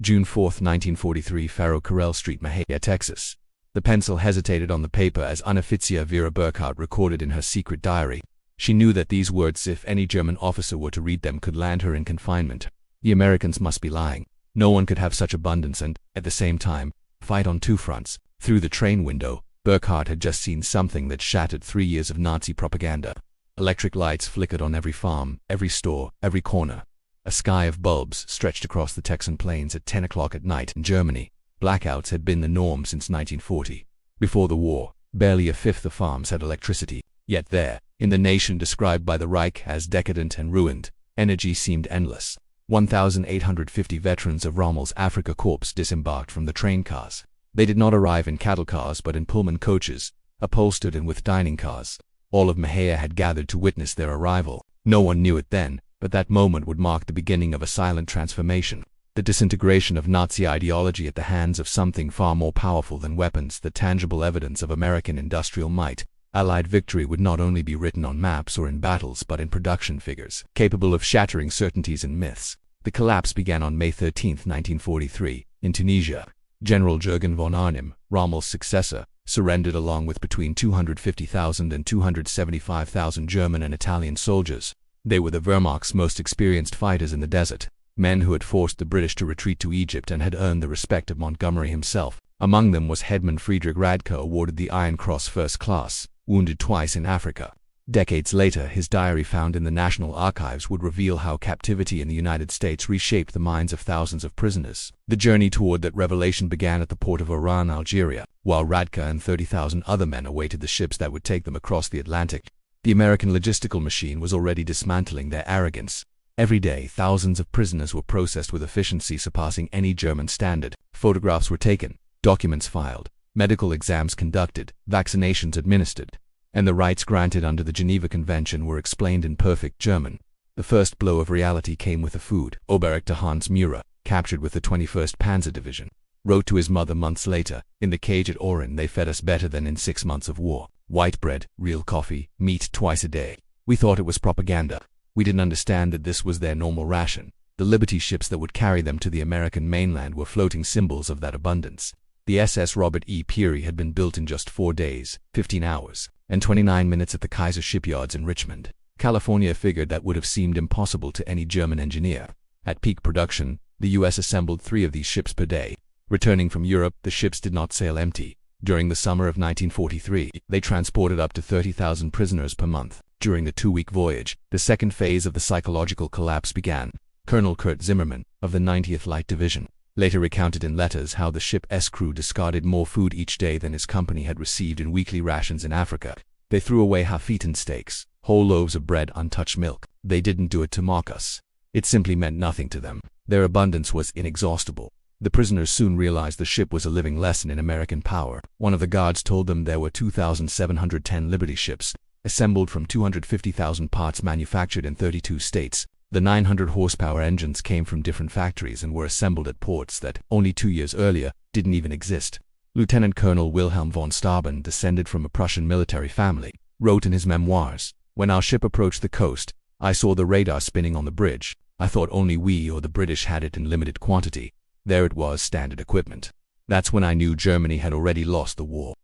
June 4, 1943, Faro Carrell Street, Mahia, Texas. The pencil hesitated on the paper as Unofizier Vera Burkhardt recorded in her secret diary. She knew that these words, if any German officer were to read them, could land her in confinement. The Americans must be lying. No one could have such abundance and, at the same time, fight on two fronts. Through the train window, Burkhardt had just seen something that shattered 3 years of Nazi propaganda. Electric lights flickered on every farm, every store, every corner. A sky of bulbs stretched across the Texan plains at 10 o'clock at night in Germany. Blackouts had been the norm since 1940. Before the war, barely a fifth of farms had electricity. Yet there, in the nation described by the Reich as decadent and ruined, energy seemed endless. 1,850 veterans of Rommel's Afrika Korps disembarked from the train cars. They did not arrive in cattle cars but in Pullman coaches, upholstered and with dining cars. All of Mahia had gathered to witness their arrival. No one knew it then, but that moment would mark the beginning of a silent transformation. The disintegration of Nazi ideology at the hands of something far more powerful than weapons, the tangible evidence of American industrial might. Allied victory would not only be written on maps or in battles but in production figures, capable of shattering certainties and myths. The collapse began on May 13, 1943, in Tunisia. General Jürgen von Arnim, Rommel's successor, surrendered along with between 250,000 and 275,000 German and Italian soldiers. They were the Wehrmacht's most experienced fighters in the desert, men who had forced the British to retreat to Egypt and had earned the respect of Montgomery himself. Among them was Headman Friedrich Radke, awarded the Iron Cross First Class, wounded twice in Africa. Decades later, his diary found in the National Archives would reveal how captivity in the United States reshaped the minds of thousands of prisoners. The journey toward that revelation began at the port of Oran, Algeria, while Radke and 30,000 other men awaited the ships that would take them across the Atlantic. The American logistical machine was already dismantling their arrogance. Every day, thousands of prisoners were processed with efficiency surpassing any German standard. Photographs were taken, documents filed, medical exams conducted, vaccinations administered, and the rights granted under the Geneva Convention were explained in perfect German. The first blow of reality came with the food. Oberrichter Hans Mührer, captured with the 21st Panzer Division, wrote to his mother months later, "In the cage at Oran they fed us better than in 6 months of war. White bread, real coffee, meat twice a day. We thought it was propaganda. We didn't understand that this was their normal ration." The Liberty ships that would carry them to the American mainland were floating symbols of that abundance. The SS Robert E. Peary had been built in just 4 days, 15 hours, and 29 minutes at the Kaiser shipyards in Richmond, California. Figured that would have seemed impossible to any German engineer. At peak production, the U.S. assembled 3 of these ships per day. Returning from Europe, the ships did not sail empty. During the summer of 1943, they transported up to 30,000 prisoners per month. During the 2-week voyage, the second phase of the psychological collapse began. Colonel Kurt Zimmermann, of the 90th Light Division, later recounted in letters how the ship's crew discarded more food each day than his company had received in weekly rations in Africa. They threw away half-eaten steaks, whole loaves of bread, untouched milk. They didn't do it to mock us. It simply meant nothing to them. Their abundance was inexhaustible. The prisoners soon realized the ship was a living lesson in American power. One of the guards told them there were 2,710 Liberty ships, assembled from 250,000 parts manufactured in 32 states. The 900 horsepower engines came from different factories and were assembled at ports that, only 2 years earlier, didn't even exist. Lieutenant Colonel Wilhelm von Steuben, descended from a Prussian military family, wrote in his memoirs, "When our ship approached the coast, I saw the radar spinning on the bridge. I thought only we or the British had it in limited quantity. There it was, standard equipment. That's when I knew Germany had already lost the war."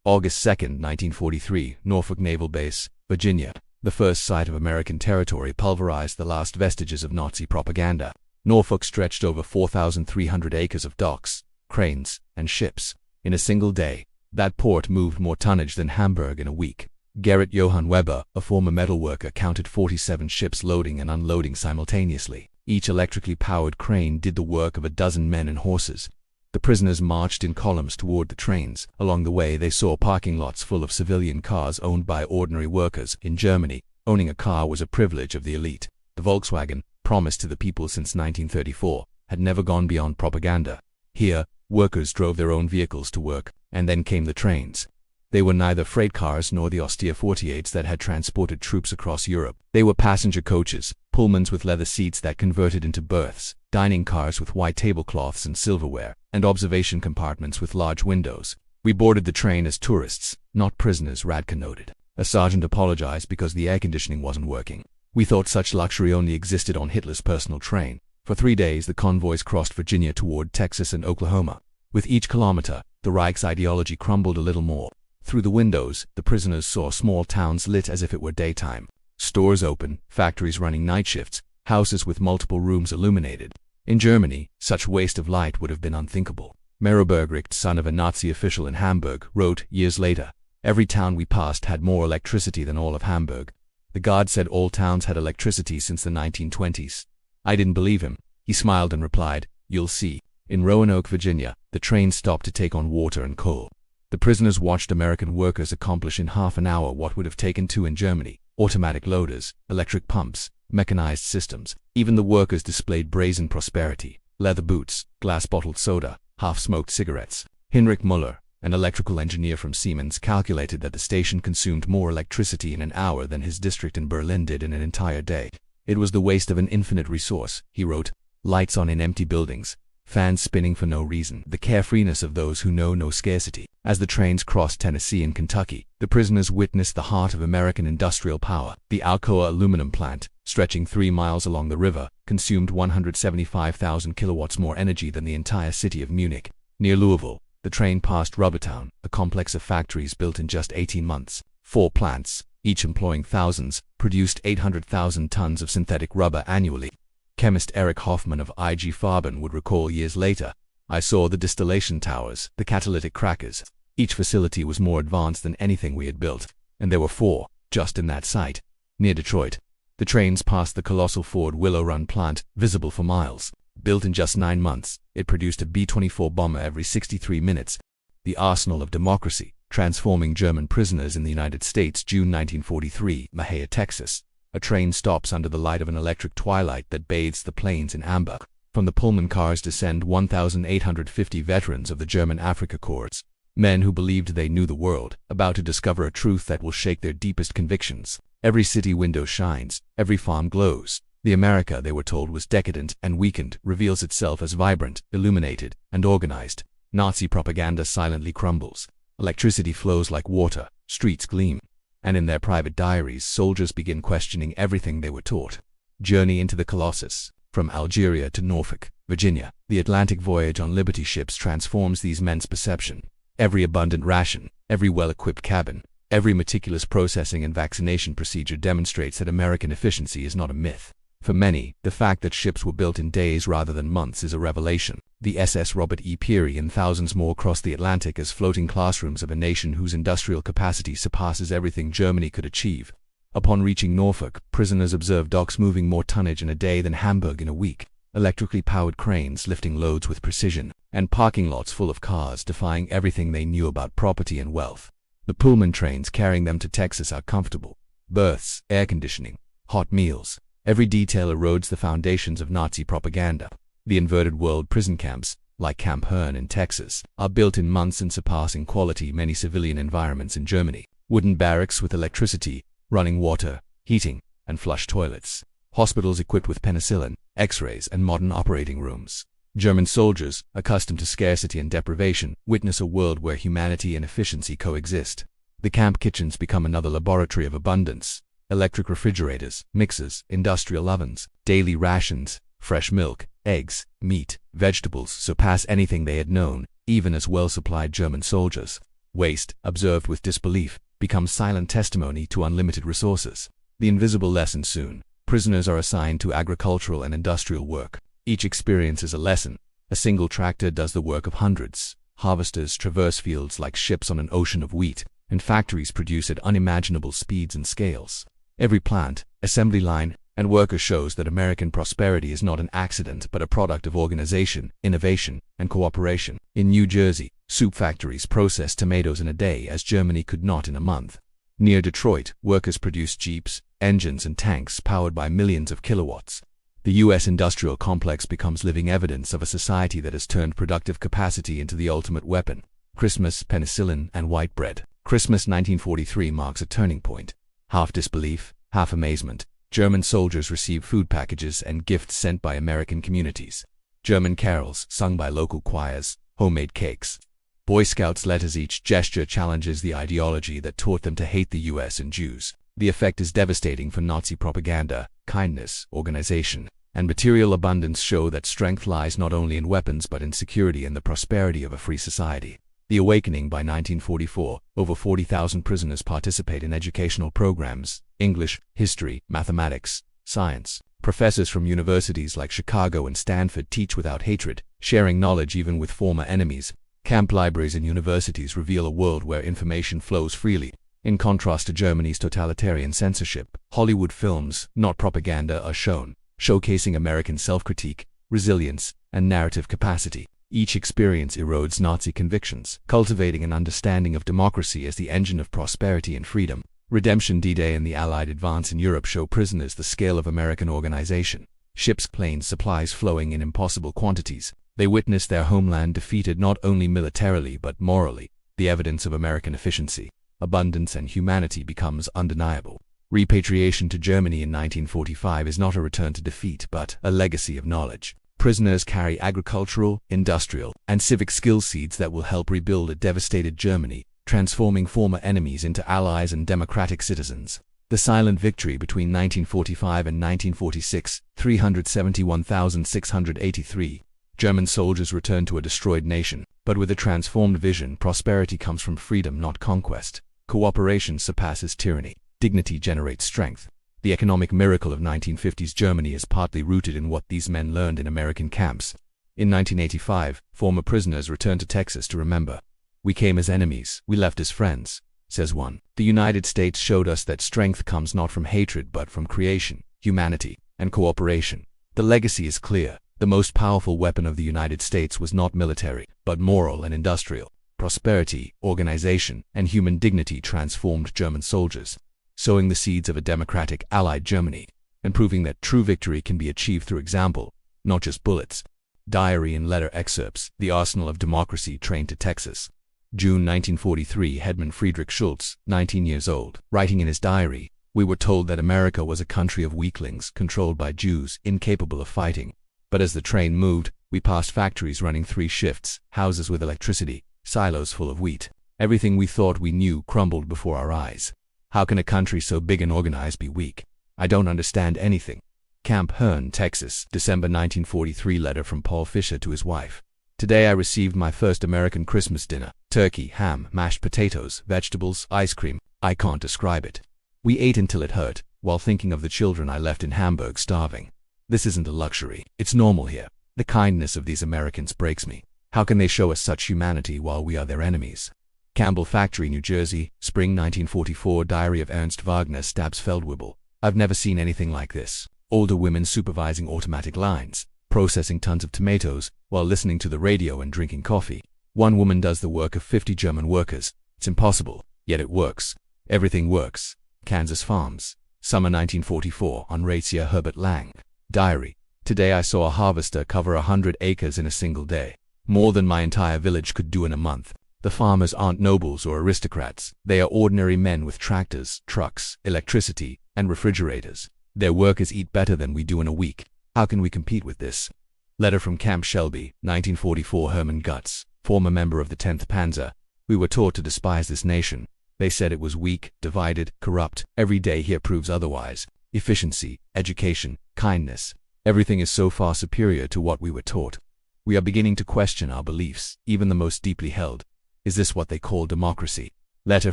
August 2, 1943, Norfolk Naval Base, Virginia, the first site of American territory, pulverized the last vestiges of Nazi propaganda. Norfolk stretched over 4,300 acres of docks, cranes, and ships. In a single day, that port moved more tonnage than Hamburg in a week. Gerrit Johann Weber, a former metalworker, counted 47 ships loading and unloading simultaneously. Each electrically powered crane did the work of a dozen men and horses. The prisoners marched in columns toward the trains. Along the way, they saw parking lots full of civilian cars owned by ordinary workers. In Germany, owning a car was a privilege of the elite. The Volkswagen, promised to the people since 1934, had never gone beyond propaganda. Here, workers drove their own vehicles to work, and then came the trains. They were neither freight cars nor the austere 48s that had transported troops across Europe. They were passenger coaches, Pullmans with leather seats that converted into berths, dining cars with white tablecloths and silverware, and observation compartments with large windows. "We boarded the train as tourists, not prisoners," Radke noted. A sergeant apologized because the air conditioning wasn't working. "We thought such luxury only existed on Hitler's personal train." For 3 days the convoys crossed Virginia toward Texas and Oklahoma. With each kilometer, the Reich's ideology crumbled a little more. Through the windows, the prisoners saw small towns lit as if it were daytime. Stores open, factories running night shifts, houses with multiple rooms illuminated. In Germany, such waste of light would have been unthinkable. Meyerbergricht, son of a Nazi official in Hamburg, wrote, years later, "Every town we passed had more electricity than all of Hamburg." The guard said all towns had electricity since the 1920s. I didn't believe him. He smiled and replied, "You'll see." In Roanoke, Virginia, the train stopped to take on water and coal. The prisoners watched American workers accomplish in half an hour what would have taken 2 in Germany: automatic loaders, electric pumps, mechanized systems. Even the workers displayed brazen prosperity: leather boots, glass-bottled soda, half-smoked cigarettes. Heinrich Müller, an electrical engineer from Siemens, calculated that the station consumed more electricity in an hour than his district in Berlin did in an entire day. It was the waste of an infinite resource, he wrote. Lights on in empty buildings, fans spinning for no reason, the carefreeness of those who know no scarcity. As the trains crossed Tennessee and Kentucky, the prisoners witnessed the heart of American industrial power. The Alcoa aluminum plant, stretching 3 miles along the river, consumed 175,000 kilowatts more energy than the entire city of Munich. Near Louisville, the train passed Rubbertown, a complex of factories built in just 18 months. 4 plants, each employing thousands, produced 800,000 tons of synthetic rubber annually. Chemist Erich Hoffmann of IG Farben would recall years later, "I saw the distillation towers, the catalytic crackers. Each facility was more advanced than anything we had built, and there were 4, just in that site." Near Detroit, the trains passed the colossal Ford Willow Run plant, visible for miles. Built in just 9 months, it produced a B-24 bomber every 63 minutes. The arsenal of democracy, transforming German prisoners in the United States, June 1943, Mahia, Texas. A train stops under the light of an electric twilight that bathes the plains in amber. From the Pullman cars descend 1,850 veterans of the German Afrika Korps. Men who believed they knew the world, about to discover a truth that will shake their deepest convictions. Every city window shines, every farm glows. The America they were told was decadent and weakened reveals itself as vibrant, illuminated, and organized. Nazi propaganda silently crumbles. Electricity flows like water, streets gleam. And in their private diaries, soldiers begin questioning everything they were taught. Journey into the Colossus. From Algeria to Norfolk, Virginia, the Atlantic voyage on Liberty ships transforms these men's perception. Every abundant ration, every well-equipped cabin, every meticulous processing and vaccination procedure demonstrates that American efficiency is not a myth. For many, the fact that ships were built in days rather than months is a revelation. The SS Robert E. Peary and thousands more crossed the Atlantic as floating classrooms of a nation whose industrial capacity surpasses everything Germany could achieve. Upon reaching Norfolk, prisoners observed docks moving more tonnage in a day than Hamburg in a week, electrically powered cranes lifting loads with precision, and parking lots full of cars defying everything they knew about property and wealth. The Pullman trains carrying them to Texas are comfortable. Berths, air conditioning, hot meals. Every detail erodes the foundations of Nazi propaganda. The inverted world prison camps, like Camp Hearn in Texas, are built in months and surpass in quality many civilian environments in Germany. Wooden barracks with electricity, running water, heating, and flush toilets. Hospitals equipped with penicillin, x-rays, and modern operating rooms. German soldiers, accustomed to scarcity and deprivation, witness a world where humanity and efficiency coexist. The camp kitchens become another laboratory of abundance. Electric refrigerators, mixers, industrial ovens, daily rations, fresh milk, eggs, meat, vegetables surpass anything they had known, even as well-supplied German soldiers. Waste, observed with disbelief, becomes silent testimony to unlimited resources. The invisible lesson soon. Prisoners are assigned to agricultural and industrial work. Each experience is a lesson. A single tractor does the work of hundreds. Harvesters traverse fields like ships on an ocean of wheat, and factories produce at unimaginable speeds and scales. Every plant, assembly line, and worker shows that American prosperity is not an accident but a product of organization, innovation, and cooperation. In New Jersey, soup factories process tomatoes in a day as Germany could not in a month. Near Detroit, workers produce jeeps, engines, and tanks powered by millions of kilowatts. The U.S. industrial complex becomes living evidence of a society that has turned productive capacity into the ultimate weapon. Christmas, penicillin, and white bread. Christmas 1943 marks a turning point. Half disbelief, half amazement, German soldiers receive food packages and gifts sent by American communities. German carols sung by local choirs, homemade cakes. Boy Scouts letters. Each gesture challenges the ideology that taught them to hate the U.S. and Jews. The effect is devastating for Nazi propaganda, kindness, organization. and material abundance show that strength lies not only in weapons but in security and the prosperity of a free society. The Awakening. By 1944, over 40,000 prisoners participate in educational programs: English, history, mathematics, science. Professors from universities like Chicago and Stanford teach without hatred, sharing knowledge even with former enemies. Camp libraries and universities reveal a world where information flows freely. In contrast to Germany's totalitarian censorship, Hollywood films, not propaganda, are shown, showcasing American self-critique, resilience, and narrative capacity. Each experience erodes Nazi convictions, cultivating an understanding of democracy as the engine of prosperity and freedom. Redemption. D-Day and the Allied advance in Europe show prisoners the scale of American organization. Ships, planes, supplies flowing in impossible quantities. They witness their homeland defeated not only militarily but morally. The evidence of American efficiency, abundance, and humanity becomes undeniable. Repatriation to Germany in 1945 is not a return to defeat but a legacy of knowledge. Prisoners carry agricultural, industrial, and civic skill seeds that will help rebuild a devastated Germany, transforming former enemies into allies and democratic citizens. The silent victory between 1945 and 1946, 371,683. German soldiers return to a destroyed nation, but with a transformed vision. Prosperity comes from freedom, not conquest. Cooperation surpasses tyranny. Dignity generates strength. The economic miracle of 1950s Germany is partly rooted in what these men learned in American camps. In 1985, former prisoners returned to Texas to remember. "We came as enemies, we left as friends," says one. The United States showed us that strength comes not from hatred but from creation, humanity, and cooperation. The legacy is clear. The most powerful weapon of the United States was not military, but moral and industrial. Prosperity, organization, and human dignity transformed German soldiers, sowing the seeds of a democratic Allied Germany, and proving that true victory can be achieved through example, not just bullets. Diary and letter excerpts. The arsenal of democracy trained to Texas. June 1943. Hetman Friedrich Schultz, 19 years old, writing in his diary, "We were told that America was a country of weaklings, controlled by Jews, incapable of fighting. But as the train moved, we passed factories running 3 shifts, houses with electricity, silos full of wheat. Everything we thought we knew crumbled before our eyes. How can a country so big and organized be weak? I don't understand anything." Camp Hearn, Texas, December 1943. Letter from Paul Fisher to his wife. "Today I received my first American Christmas dinner. Turkey, ham, mashed potatoes, vegetables, ice cream. I can't describe it. We ate until it hurt, while thinking of the children I left in Hamburg starving. This isn't a luxury. It's normal here. The kindness of these Americans breaks me. How can they show us such humanity while we are their enemies?" Campbell Factory, New Jersey, spring 1944. Diary of Ernst Wagner Stabsfeldwebel. "I've never seen anything like this. Older women supervising automatic lines, processing tons of tomatoes, while listening to the radio and drinking coffee. One woman does the work of 50 German workers. It's impossible, yet it works. Everything works." Kansas Farms, summer 1944. Horatio Herbert Lang. Diary. "Today I saw a harvester cover 100 acres in a single day. More than my entire village could do in a month. The farmers aren't nobles or aristocrats. They are ordinary men with tractors, trucks, electricity, and refrigerators. Their workers eat better than we do in a week. How can we compete with this?" Letter from Camp Shelby, 1944. Hermann Gutz, former member of the 10th Panzer. "We were taught to despise this nation. They said it was weak, divided, corrupt. Every day here proves otherwise. Efficiency, education, kindness. Everything is so far superior to what we were taught. We are beginning to question our beliefs, even the most deeply held. Is this what they call democracy?" Letter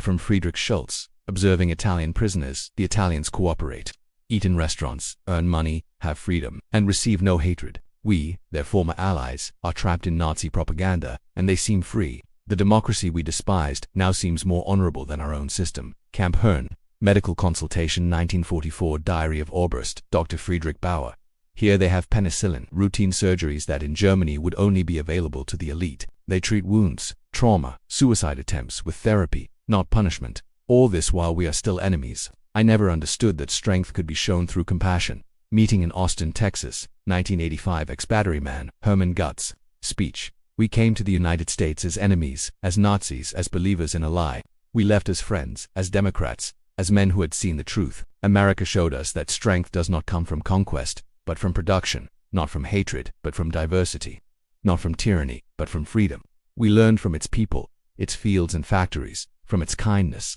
from Friedrich Schultz. Observing Italian prisoners. The Italians cooperate, eat in restaurants, earn money, have freedom, and receive no hatred. We, their former allies, are trapped in Nazi propaganda, and they seem free. The democracy we despised now seems more honorable than our own system. Camp Hearn. Medical consultation 1944. Diary of Oberst, Dr. Friedrich Bauer. "Here they have penicillin, routine surgeries that in Germany would only be available to the elite. They treat wounds, trauma, suicide attempts with therapy, not punishment. All this while we are still enemies. I never understood that strength could be shown through compassion." Meeting in Austin, Texas, 1985. Ex-batteryman, Hermann Gutz. Speech. "We came to the United States as enemies, as Nazis, as believers in a lie. We left as friends, as Democrats, as men who had seen the truth. America showed us that strength does not come from conquest, but from production, not from hatred, but from diversity, not from tyranny, but from freedom. We learned from its people, its fields and factories, from its kindness,